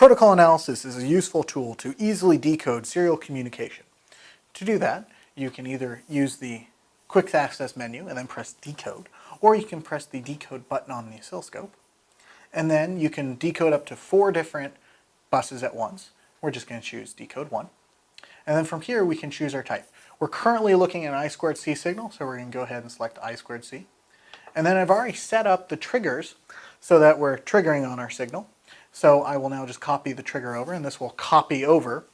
Protocol analysis is a useful tool to easily decode serial communication. To do that, you can either use the quick access menu and then press decode, or you can press the decode button on the oscilloscope. And then you can decode up to 4 different buses at once. We're just going to choose decode 1. And then from here we can choose our type. We're currently looking at an I2C signal, so we're going to go ahead and select I2C. And then I've already set up the triggers so that we're triggering on our signal. So I will now just copy the trigger over, and this will copy over,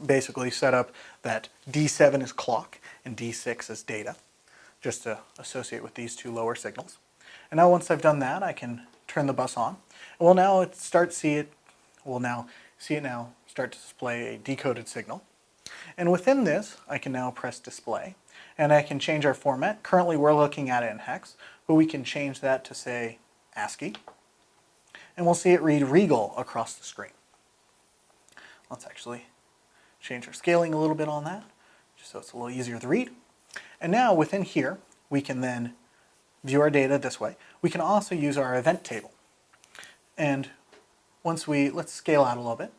basically set up that D7 is clock and D6 is data, just to associate with these 2 lower signals. And now once I've done that, I can turn the bus on. And we'll now see it now start to display a decoded signal. And within this, I can now press display, and I can change our format. Currently we're looking at it in hex, but we can change that to, say, ASCII. And we'll see it read Regal across the screen. Let's actually change our scaling a little bit on that, just so it's a little easier to read. And now within here, we can then view our data this way. We can also use our event table. And let's scale out a little bit,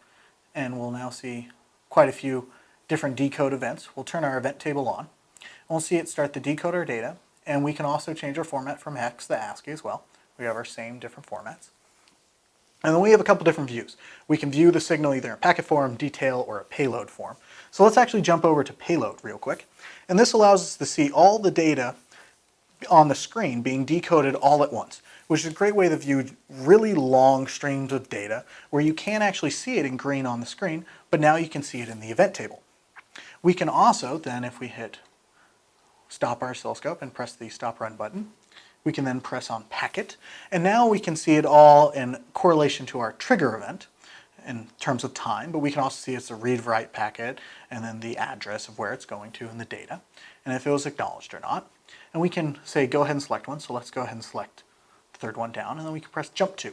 and we'll now see quite a few different decode events. We'll turn our event table on, and we'll see it start to decode our data, and we can also change our format from hex to ASCII as well. We have our same different formats. And then we have a couple different views. We can view the signal either in packet form, detail, or a payload form. So let's actually jump over to payload real quick. And this allows us to see all the data on the screen being decoded all at once, which is a great way to view really long streams of data where you can't actually see it in green on the screen, but now you can see it in the event table. We can also then, if we hit stop our oscilloscope and press the stop run button, we can then press on packet, and now we can see it all in correlation to our trigger event in terms of time, but we can also see it's a read-write packet and then the address of where it's going to in the data, and if it was acknowledged or not. And we can say go ahead and select one, so let's go ahead and select the third one down, and then we can press jump to.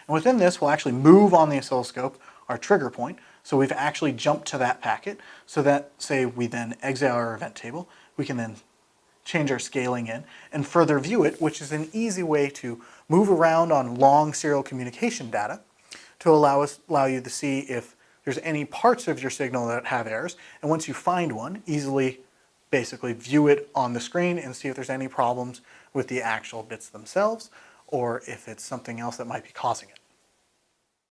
And within this, we'll actually move on the oscilloscope our trigger point, so we've actually jumped to that packet, so that, say we then exit our event table, we can then change our scaling in, and further view it, which is an easy way to move around on long serial communication data to allow you to see if there's any parts of your signal that have errors, and once you find one, easily basically view it on the screen and see if there's any problems with the actual bits themselves, or if it's something else that might be causing it.